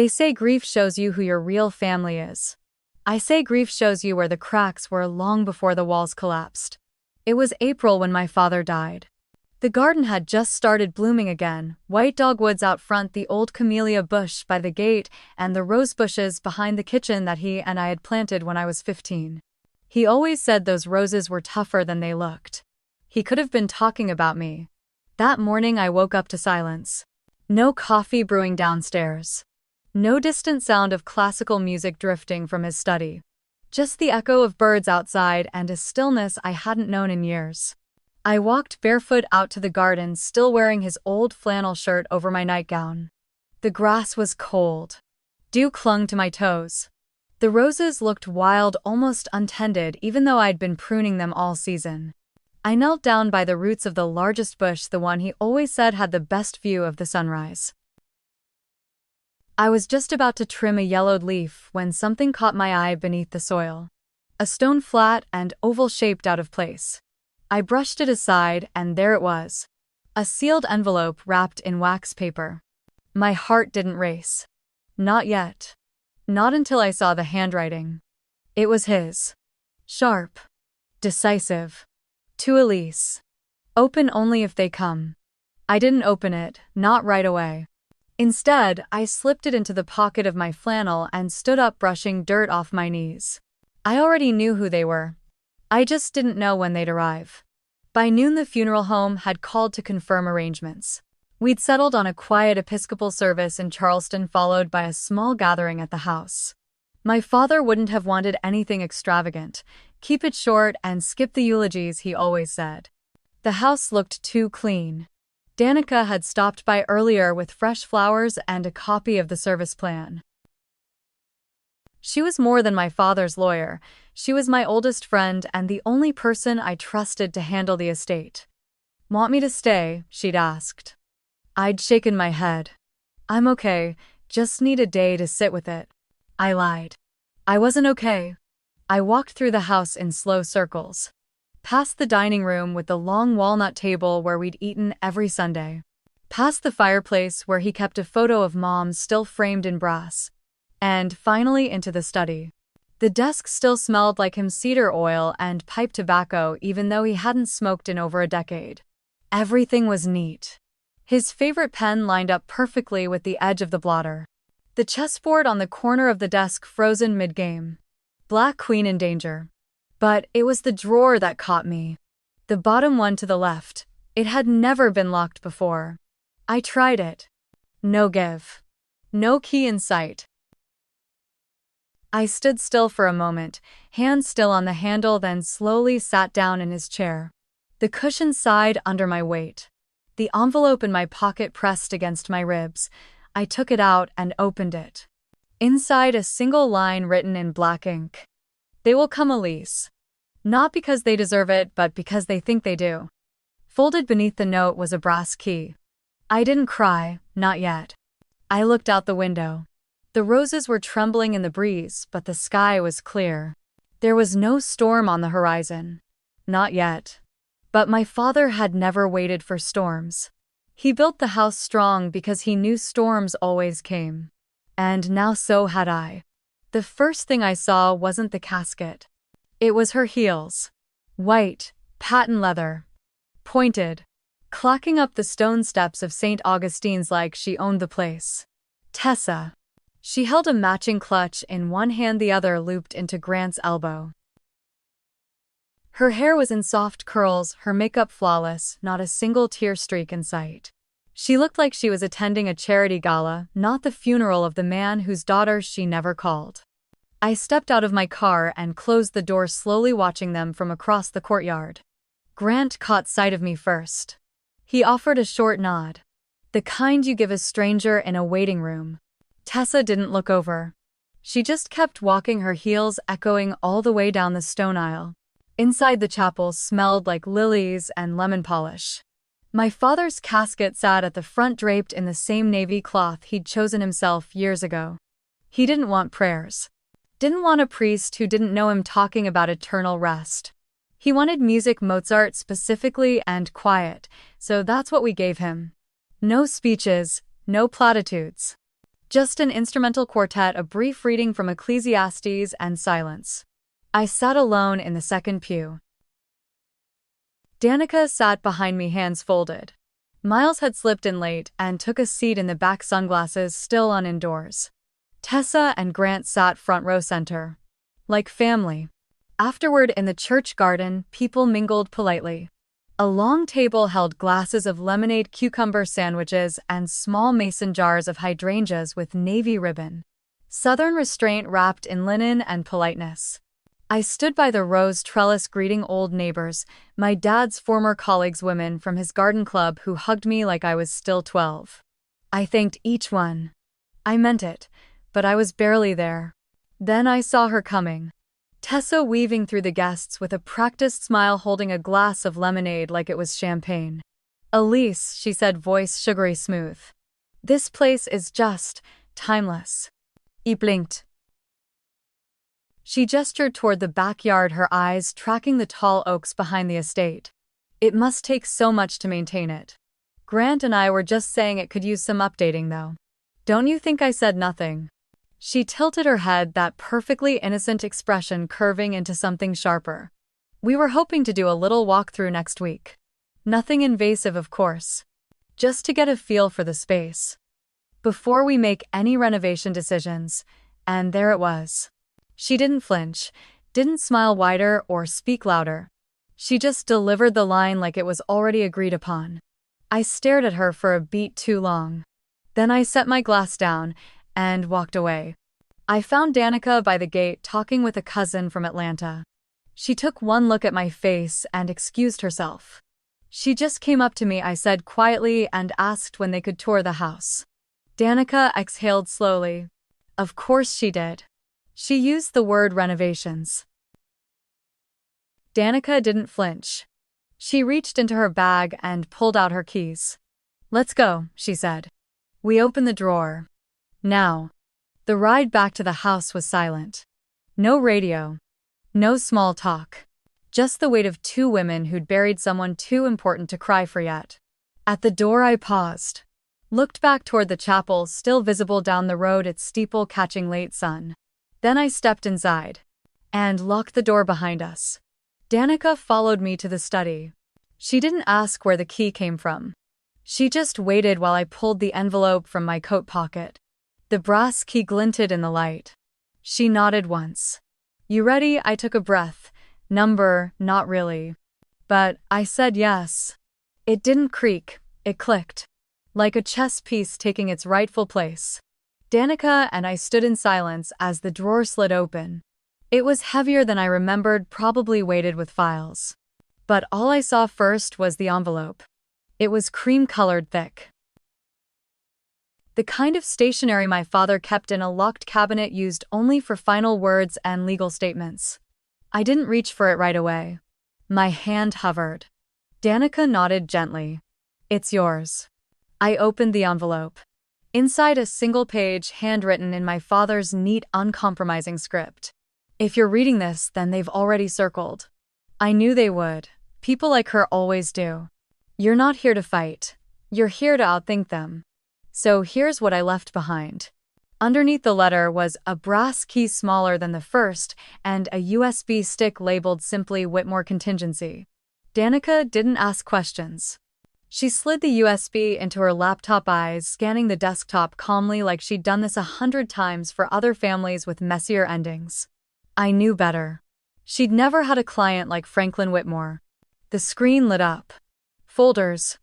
They say grief shows you who your real family is. I say grief shows you where the cracks were long before the walls collapsed. It was April when my father died. The garden had just started blooming again, white dogwoods out front, the old camellia bush by the gate, and the rose bushes behind the kitchen that he and I had planted when I was 15. He always said those roses were tougher than they looked. He could have been talking about me. That morning I woke up to silence. No coffee brewing downstairs. No distant sound of classical music drifting from his study. Just the echo of birds outside and a stillness I hadn't known in years. I walked barefoot out to the garden, still wearing his old flannel shirt over my nightgown. The grass was cold. Dew clung to my toes. The roses looked wild, almost untended, even though I'd been pruning them all season. I knelt down by the roots of the largest bush, the one he always said had the best view of the sunrise. I was just about to trim a yellowed leaf when something caught my eye beneath the soil. A stone flat and oval-shaped out of place. I brushed it aside, and there it was. A sealed envelope wrapped in wax paper. My heart didn't race. Not yet. Not until I saw the handwriting. It was his. Sharp. Decisive. To Elise. Open only if they come. I didn't open it, not right away. Instead, I slipped it into the pocket of my flannel and stood up, brushing dirt off my knees. I already knew who they were. I just didn't know when they'd arrive. By noon, the funeral home had called to confirm arrangements. We'd settled on a quiet Episcopal service in Charleston, followed by a small gathering at the house. My father wouldn't have wanted anything extravagant. Keep it short and skip the eulogies, he always said. The house looked too clean. Danica had stopped by earlier with fresh flowers and a copy of the service plan. She was more than my father's lawyer. She was my oldest friend and the only person I trusted to handle the estate. Want me to stay? She'd asked. I'd shaken my head. I'm okay, just need a day to sit with it. I lied. I wasn't okay. I walked through the house in slow circles. Past the dining room with the long walnut table where we'd eaten every Sunday. Past the fireplace where he kept a photo of Mom still framed in brass. And finally into the study. The desk still smelled like him, cedar oil and pipe tobacco, even though he hadn't smoked in over a decade. Everything was neat. His favorite pen lined up perfectly with the edge of the blotter. The chessboard on the corner of the desk frozen mid-game. Black queen in danger. But it was the drawer that caught me. The bottom one to the left. It had never been locked before. I tried it. No give. No key in sight. I stood still for a moment, hands still on the handle, then slowly sat down in his chair. The cushion sighed under my weight. The envelope in my pocket pressed against my ribs. I took it out and opened it. Inside, a single line written in black ink. They will come, Elise. Not because they deserve it, but because they think they do. Folded beneath the note was a brass key. I didn't cry, not yet. I looked out the window. The roses were trembling in the breeze, but the sky was clear. There was no storm on the horizon. Not yet. But my father had never waited for storms. He built the house strong because he knew storms always came. And now so had I. The first thing I saw wasn't the casket. It was her heels. White, patent leather. Pointed. Clacking up the stone steps of St. Augustine's like she owned the place. Tessa. She held a matching clutch in one hand, the other looped into Grant's elbow. Her hair was in soft curls, her makeup flawless, not a single tear streak in sight. She looked like she was attending a charity gala, not the funeral of the man whose daughter she never called. I stepped out of my car and closed the door slowly, watching them from across the courtyard. Grant caught sight of me first. He offered a short nod. The kind you give a stranger in a waiting room. Tessa didn't look over. She just kept walking, her heels echoing all the way down the stone aisle. Inside, the chapel smelled like lilies and lemon polish. My father's casket sat at the front, draped in the same navy cloth he'd chosen himself years ago. He didn't want prayers. Didn't want a priest who didn't know him talking about eternal rest. He wanted music, Mozart specifically, and quiet, so that's what we gave him. No speeches, no platitudes. Just an instrumental quartet, a brief reading from Ecclesiastes, and silence. I sat alone in the second pew. Danica sat behind me, hands folded. Miles had slipped in late and took a seat in the back, sunglasses still on indoors. Tessa and Grant sat front row center. Like family. Afterward, in the church garden, people mingled politely. A long table held glasses of lemonade, cucumber sandwiches, and small mason jars of hydrangeas with navy ribbon. Southern restraint wrapped in linen and politeness. I stood by the rose trellis greeting old neighbors, my dad's former colleagues, women from his garden club who hugged me like I was still 12. I thanked each one. I meant it, but I was barely there. Then I saw her coming. Tessa weaving through the guests with a practiced smile, holding a glass of lemonade like it was champagne. "Elise," she said, voice sugary smooth. "This place is just timeless." I blinked. She gestured toward the backyard, her eyes tracking the tall oaks behind the estate. "It must take so much to maintain it. Grant and I were just saying it could use some updating, though. Don't you think?" I said nothing. She tilted her head, that perfectly innocent expression curving into something sharper. "We were hoping to do a little walkthrough next week. Nothing invasive, of course. Just to get a feel for the space. Before we make any renovation decisions." And there it was. She didn't flinch, didn't smile wider or speak louder. She just delivered the line like it was already agreed upon. I stared at her for a beat too long. Then I set my glass down and walked away. I found Danica by the gate talking with a cousin from Atlanta. She took one look at my face and excused herself. "She just came up to me," I said quietly, "and asked when they could tour the house." Danica exhaled slowly. "Of course she did." She used the word renovations. Danica didn't flinch. She reached into her bag and pulled out her keys. "Let's go," she said. We opened the drawer. Now. The ride back to the house was silent. No radio. No small talk. Just the weight of two women who'd buried someone too important to cry for yet. At the door I paused. Looked back toward the chapel, still visible down the road, its steeple catching late sun. Then I stepped inside. And locked the door behind us. Danica followed me to the study. She didn't ask where the key came from. She just waited while I pulled the envelope from my coat pocket. The brass key glinted in the light. She nodded once. "You ready?" I took a breath. "Number, not really." But I said yes. It didn't creak, it clicked. Like a chess piece taking its rightful place. Danica and I stood in silence as the drawer slid open. It was heavier than I remembered, probably weighted with files. But all I saw first was the envelope. It was cream-colored, thick. The kind of stationery my father kept in a locked cabinet, used only for final words and legal statements. I didn't reach for it right away. My hand hovered. Danica nodded gently. "It's yours." I opened the envelope. Inside, a single page, handwritten in my father's neat, uncompromising script. "If you're reading this, then they've already circled." I knew they would. People like her always do. "You're not here to fight. You're here to outthink them." So here's what I left behind. Underneath the letter was a brass key smaller than the first and a USB stick labeled simply Whitmore Contingency. Danica didn't ask questions. She slid the USB into her laptop, eyes scanning the desktop calmly, like she'd done this 100 times for other families with messier endings. I knew better. She'd never had a client like Franklin Whitmore. The screen lit up. Folders.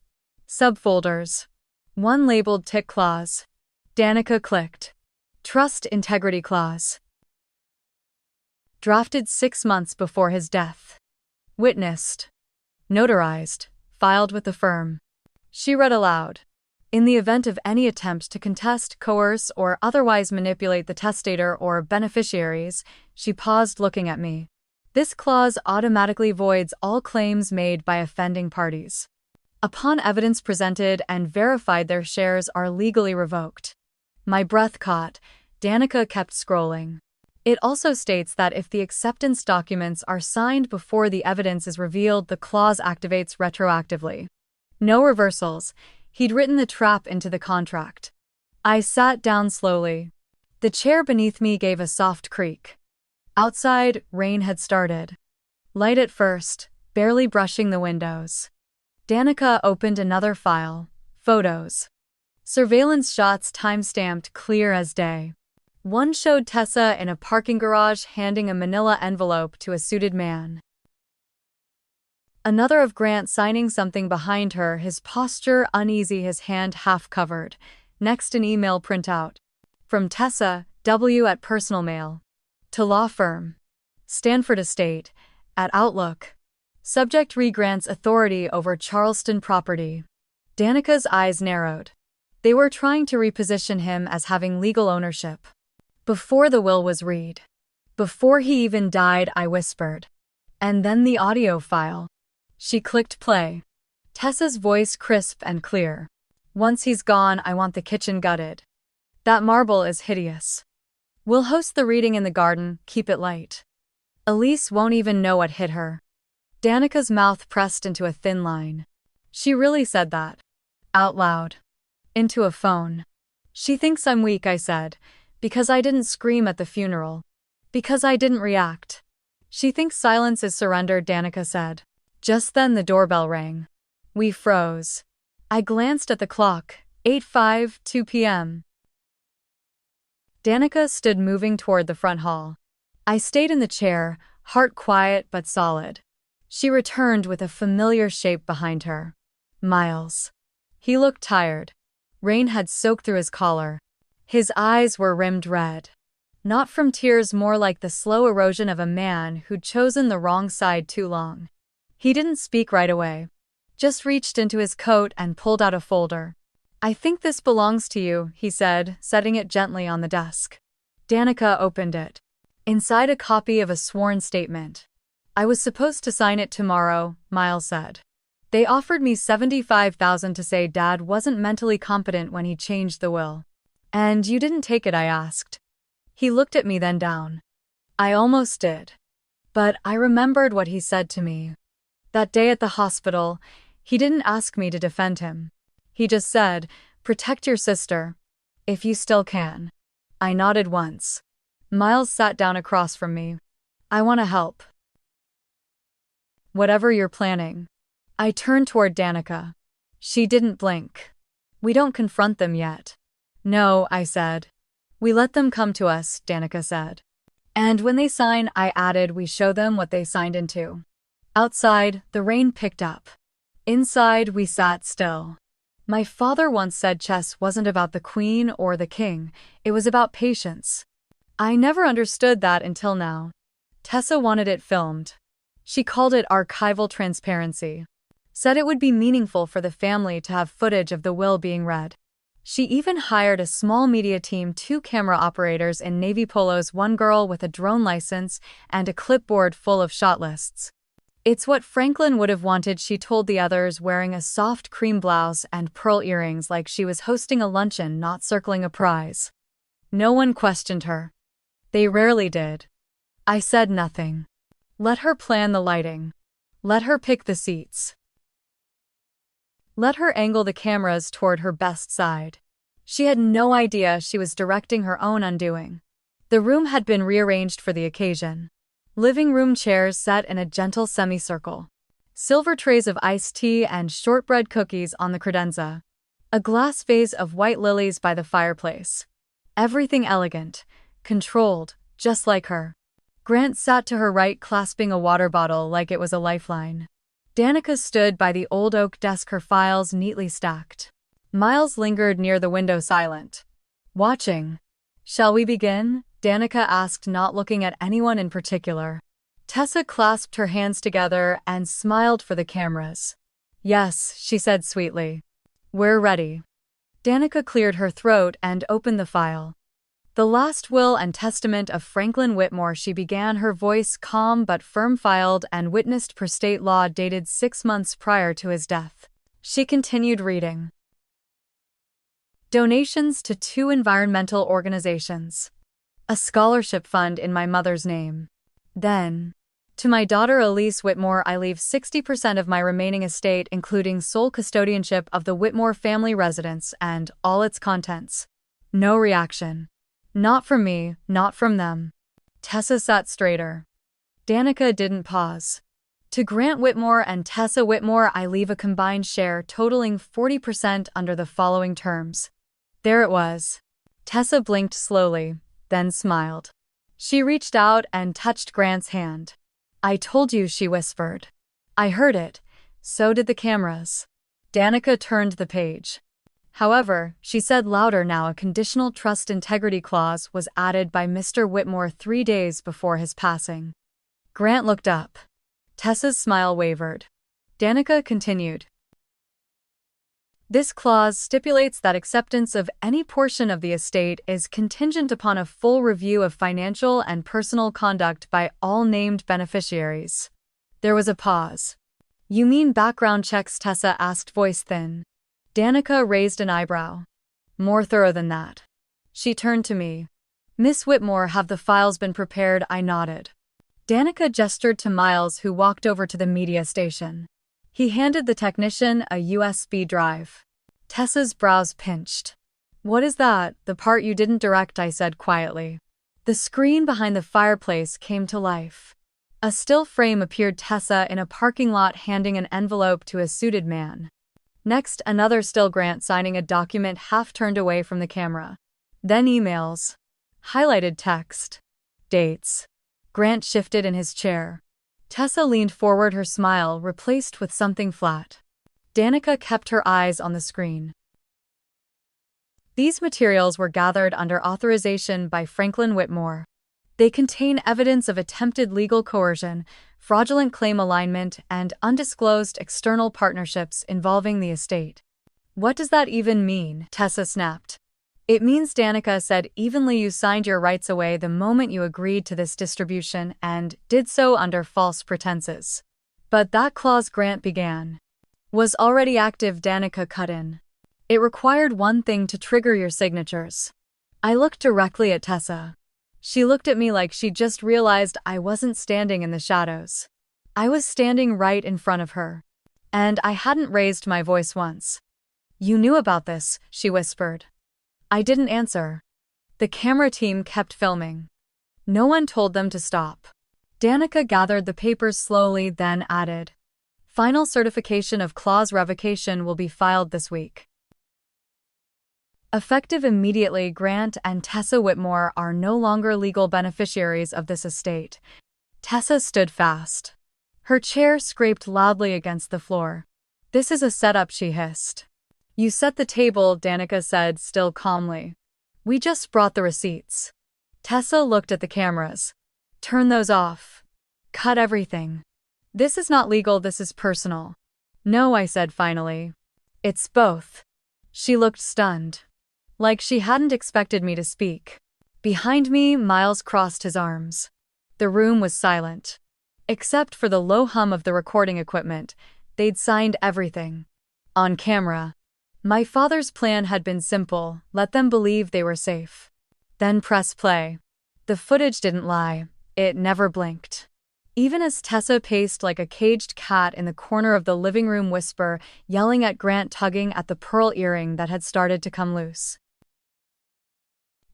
Subfolders. One labeled Tick Clause. Danica clicked. Trust Integrity Clause. Drafted 6 months before his death. Witnessed. Notarized. Filed with the firm. She read aloud. In the event of any attempt to contest, coerce, or otherwise manipulate the testator or beneficiaries, she paused, looking at me. This clause automatically voids all claims made by offending parties. Upon evidence presented and verified, their shares are legally revoked. My breath caught. Danica kept scrolling. It also states that if the acceptance documents are signed before the evidence is revealed, the clause activates retroactively. No reversals. He'd written the trap into the contract. I sat down slowly. The chair beneath me gave a soft creak. Outside, rain had started. Light at first, barely brushing the windows. Danica opened another file. Photos. Surveillance shots time-stamped clear as day. One showed Tessa in a parking garage handing a manila envelope to a suited man. Another of Grant signing something behind her, his posture uneasy, his hand half-covered. Next, an email printout. From Tessa, W. at Personal Mail. To Law Firm. Stanford Estate. At Outlook. Subject: re Grant's authority over Charleston property. Danica's eyes narrowed. They were trying to reposition him as having legal ownership. Before the will was read. Before he even died, I whispered. And then the audio file. She clicked play. Tessa's voice crisp and clear. Once he's gone, I want the kitchen gutted. That marble is hideous. We'll host the reading in the garden, keep it light. Elise won't even know what hit her. Danica's mouth pressed into a thin line. She really said that. Out loud. Into a phone. She thinks I'm weak, I said. Because I didn't scream at the funeral. Because I didn't react. She thinks silence is surrender, Danica said. Just then the doorbell rang. We froze. I glanced at the clock. 8:05, 2 p.m. Danica stood moving toward the front hall. I stayed in the chair, heart quiet but solid. She returned with a familiar shape behind her. Miles. He looked tired. Rain had soaked through his collar. His eyes were rimmed red. Not from tears, more like the slow erosion of a man who'd chosen the wrong side too long. He didn't speak right away. Just reached into his coat and pulled out a folder. I think this belongs to you, he said, setting it gently on the desk. Danica opened it. Inside, a copy of a sworn statement. I was supposed to sign it tomorrow, Miles said. They offered me $75,000 to say Dad wasn't mentally competent when he changed the will. And you didn't take it, I asked. He looked at me, then down. I almost did. But I remembered what he said to me. That day at the hospital, he didn't ask me to defend him. He just said, protect your sister. If you still can. I nodded once. Miles sat down across from me. I want to help. Whatever you're planning. I turned toward Danica. She didn't blink. We don't confront them yet. No, I said. We let them come to us, Danica said. And when they sign, I added, we show them what they signed into. Outside, the rain picked up. Inside, we sat still. My father once said chess wasn't about the queen or the king, it was about patience. I never understood that until now. Tessa wanted it filmed. She called it archival transparency. Said it would be meaningful for the family to have footage of the will being read. She even hired a small media team, 2 camera operators in navy polos, 1 girl with a drone license, and a clipboard full of shot lists. It's what Franklin would have wanted, she told the others, wearing a soft cream blouse and pearl earrings like she was hosting a luncheon, not circling a prize. No one questioned her. They rarely did. I said nothing. Let her plan the lighting. Let her pick the seats. Let her angle the cameras toward her best side. She had no idea she was directing her own undoing. The room had been rearranged for the occasion. Living room chairs set in a gentle semicircle. Silver trays of iced tea and shortbread cookies on the credenza. A glass vase of white lilies by the fireplace. Everything elegant, controlled, just like her. Grant sat to her right, clasping a water bottle like it was a lifeline. Danica stood by the old oak desk, her files neatly stacked. Miles lingered near the window, silent. Watching. Shall we begin? Danica asked, not looking at anyone in particular. Tessa clasped her hands together and smiled for the cameras. Yes, she said sweetly. We're ready. Danica cleared her throat and opened the file. The last will and testament of Franklin Whitmore, she began, her voice calm but firm, filed and witnessed per state law, dated 6 months prior to his death. She continued reading. Donations to 2 environmental organizations. A scholarship fund in my mother's name. Then, to my daughter Elise Whitmore, I leave 60% of my remaining estate, including sole custodianship of the Whitmore family residence and all its contents. No reaction. Not from me, not from them. Tessa sat straighter. Danica didn't pause. To Grant Whitmore and Tessa Whitmore, I leave a combined share totaling 40% under the following terms. There it was. Tessa blinked slowly, then smiled. She reached out and touched Grant's hand. I told you, she whispered. I heard it. So did the cameras. Danica turned the page. However, she said louder now, a conditional trust integrity clause was added by Mr. Whitmore 3 days before his passing. Grant looked up. Tessa's smile wavered. Danica continued. This clause stipulates that acceptance of any portion of the estate is contingent upon a full review of financial and personal conduct by all named beneficiaries. There was a pause. You mean background checks? Tessa asked, voice thin. Danica raised an eyebrow. More thorough than that. She turned to me. Miss Whitmore, have the files been prepared? I nodded. Danica gestured to Miles, who walked over to the media station. He handed the technician a USB drive. Tessa's brows pinched. What is that? The part you didn't direct, I said quietly. The screen behind the fireplace came to life. A still frame appeared, Tessa in a parking lot handing an envelope to a suited man. Next, another still, Grant signing a document half turned away from the camera. Then emails. Highlighted text. Dates. Grant shifted in his chair. Tessa leaned forward, her smile replaced with something flat. Danica kept her eyes on the screen. These materials were gathered under authorization by Franklin Whitmore. They contain evidence of attempted legal coercion, fraudulent claim alignment, and undisclosed external partnerships involving the estate. What does that even mean? Tessa snapped. It means, Danica said evenly, you signed your rights away the moment you agreed to this distribution and did so under false pretenses. But that clause, Grant began, was already active, Danica cut in. It required one thing to trigger your signatures. I looked directly at Tessa. She looked at me like she just realized I wasn't standing in the shadows. I was standing right in front of her. And I hadn't raised my voice once. You knew about this, she whispered. I didn't answer. The camera team kept filming. No one told them to stop. Danica gathered the papers slowly, then added, final certification of clause revocation will be filed this week. Effective immediately, Grant and Tessa Whitmore are no longer legal beneficiaries of this estate. Tessa stood fast. Her chair scraped loudly against the floor. This is a setup, she hissed. You set the table, Danica said, still calmly. We just brought the receipts. Tessa looked at the cameras. Turn those off. Cut everything. This is not legal, this is personal. No, I said finally. It's both. She looked stunned. Like she hadn't expected me to speak. Behind me, Miles crossed his arms. The room was silent. Except for the low hum of the recording equipment, they'd signed everything. On camera. My father's plan had been simple, let them believe they were safe. Then press play. The footage didn't lie, it never blinked. Even as Tessa paced like a caged cat in the corner of the living room, whisper, yelling at Grant, tugging at the pearl earring that had started to come loose.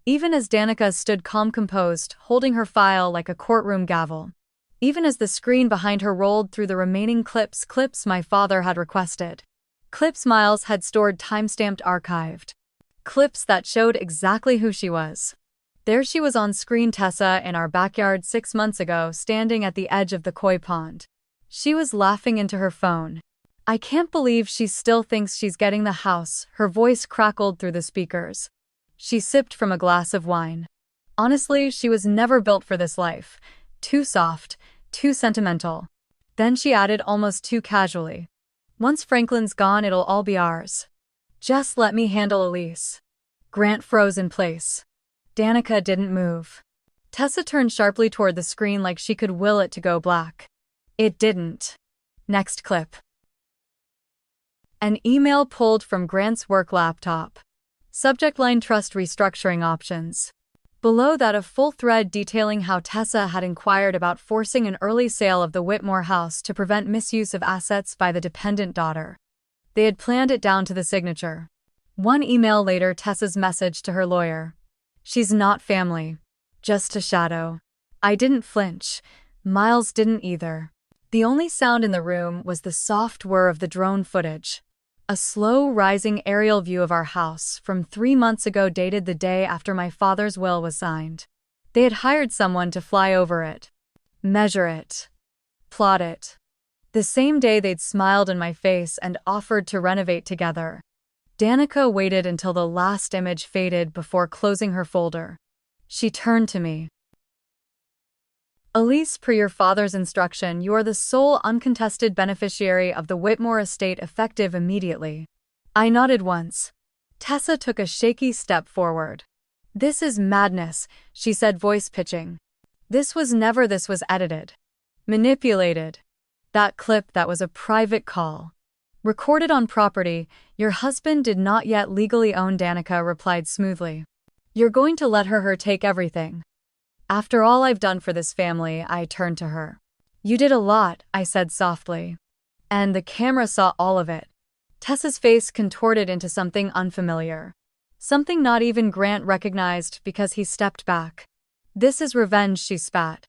Even as Danica stood calm, composed, holding her file like a courtroom gavel. Even as the screen behind her rolled through the remaining clips my father had requested. Clips Miles had stored, timestamped, archived. Clips that showed exactly who she was. There she was on screen, Tessa in our backyard 6 months ago, standing at the edge of the koi pond. She was laughing into her phone. I can't believe she still thinks she's getting the house, her voice crackled through the speakers. She sipped from a glass of wine. Honestly, she was never built for this life. Too soft, too sentimental. Then she added almost too casually. Once Franklin's gone, it'll all be ours. Just let me handle Elise. Grant froze in place. Danica didn't move. Tessa turned sharply toward the screen like she could will it to go black. It didn't. Next clip. An email pulled from Grant's work laptop. Subject line: trust restructuring options. Below that, a full thread detailing how Tessa had inquired about forcing an early sale of the Whitmore house to prevent misuse of assets by the dependent daughter. They had planned it down to the signature. One email later, Tessa's message to her lawyer. She's not family. Just a shadow. I didn't flinch. Miles didn't either. The only sound in the room was the soft whir of the drone footage. A slow, rising aerial view of our house from 3 months ago, dated the day after my father's will was signed. They had hired someone to fly over it, measure it, plot it. The same day they'd smiled in my face and offered to renovate together. Danica waited until the last image faded before closing her folder. She turned to me. Elise, per your father's instruction, you are the sole uncontested beneficiary of the Whitmore estate, effective immediately. I nodded once. Tessa took a shaky step forward. This is madness, she said, voice pitching. This was edited. Manipulated. That clip, that was a private call. Recorded on property. Your husband did not yet legally own. Danica replied smoothly. You're going to let her take everything. After all I've done for this family, I turned to her. You did a lot, I said softly. And the camera saw all of it. Tessa's face contorted into something unfamiliar. Something not even Grant recognized, because he stepped back. This is revenge, she spat.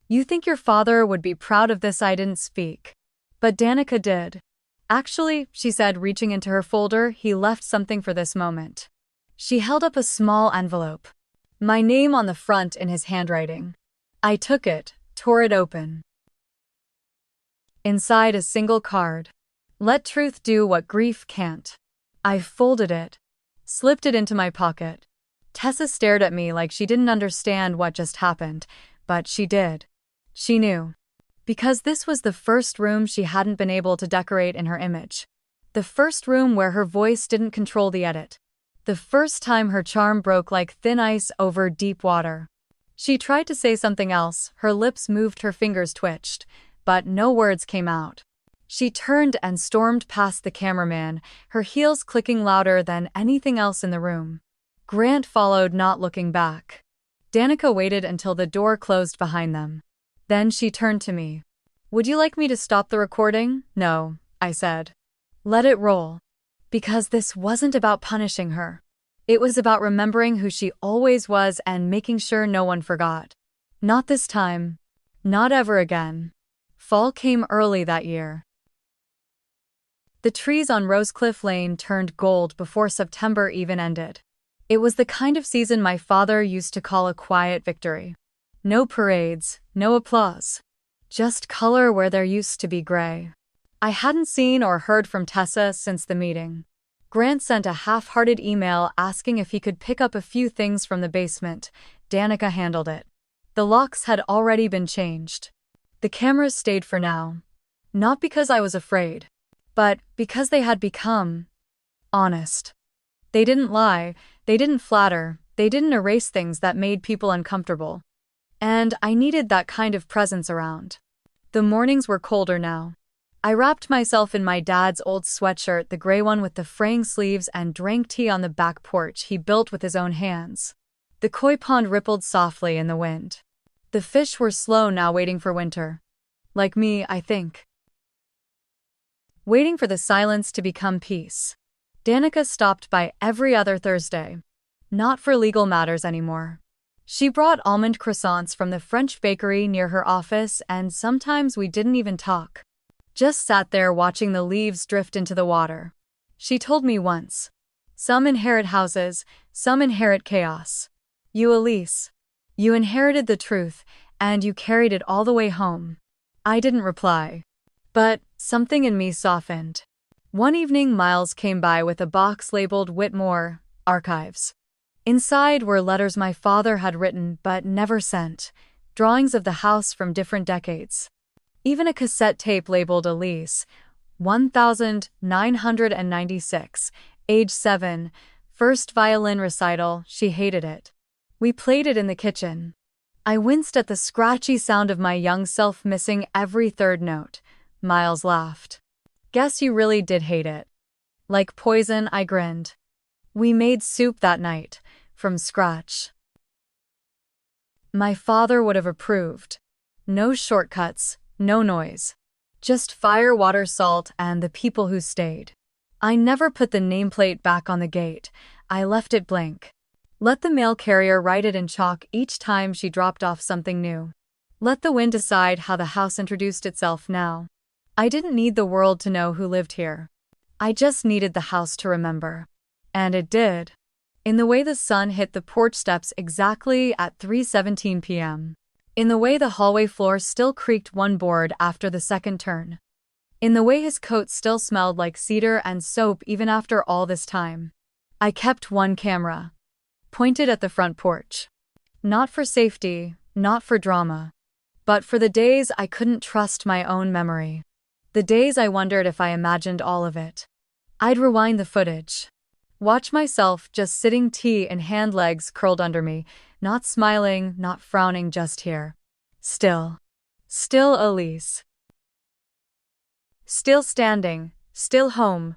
You think your father would be proud of this? I didn't speak. But Danica did. Actually, she said, reaching into her folder, he left something for this moment. She held up a small envelope. My name on the front in his handwriting. I took it, tore it open. Inside, a single card. Let truth do what grief can't. I folded it, slipped it into my pocket. Tessa stared at me like she didn't understand what just happened, but she did. She knew. Because this was the first room she hadn't been able to decorate in her image. The first room where her voice didn't control the edit. The first time her charm broke like thin ice over deep water. She tried to say something else, her lips moved, her fingers twitched, but no words came out. She turned and stormed past the cameraman, her heels clicking louder than anything else in the room. Grant followed, not looking back. Danica waited until the door closed behind them. Then she turned to me. Would you like me to stop the recording? No, I said. Let it roll. Because this wasn't about punishing her. It was about remembering who she always was and making sure no one forgot. Not this time. Not ever again. Fall came early that year. The trees on Rosecliff Lane turned gold before September even ended. It was the kind of season my father used to call a quiet victory. No parades, no applause. Just color where there used to be gray. I hadn't seen or heard from Tessa since the meeting. Grant sent a half-hearted email asking if he could pick up a few things from the basement. Danica handled it. The locks had already been changed. The cameras stayed for now. Not because I was afraid, but because they had become honest. They didn't lie, they didn't flatter, they didn't erase things that made people uncomfortable. And I needed that kind of presence around. The mornings were colder now. I wrapped myself in my dad's old sweatshirt, the gray one with the fraying sleeves, and drank tea on the back porch he built with his own hands. The koi pond rippled softly in the wind. The fish were slow now, waiting for winter. Like me, I think. Waiting for the silence to become peace. Danica stopped by every other Thursday. Not for legal matters anymore. She brought almond croissants from the French bakery near her office, and sometimes we didn't even talk. Just sat there watching the leaves drift into the water. She told me once, some inherit houses, some inherit chaos. You, Elise. You inherited the truth, and you carried it all the way home. I didn't reply. But something in me softened. One evening, Miles came by with a box labeled Whitmore Archives. Inside were letters my father had written but never sent, drawings of the house from different decades. Even a cassette tape labeled Elise, 1996, age 7, first violin recital. She hated it. We played it in the kitchen. I winced at the scratchy sound of my young self missing every third note. Miles laughed. Guess you really did hate it. Like poison, I grinned. We made soup that night, from scratch. My father would have approved. No shortcuts, no noise. Just fire, water, salt, and the people who stayed. I never put the nameplate back on the gate. I left it blank. Let the mail carrier write it in chalk each time she dropped off something new. Let the wind decide how the house introduced itself now. I didn't need the world to know who lived here. I just needed the house to remember. And it did. In the way the sun hit the porch steps exactly at 3:17 p.m. In the way the hallway floor still creaked one board after the second turn. In the way his coat still smelled like cedar and soap even after all this time. I kept one camera. Pointed at the front porch. Not for safety, not for drama. But for the days I couldn't trust my own memory. The days I wondered if I imagined all of it. I'd rewind the footage. Watch myself just sitting, tea in hand, legs curled under me, not smiling, not frowning, just here. Still. Still Elise. Still standing, still home,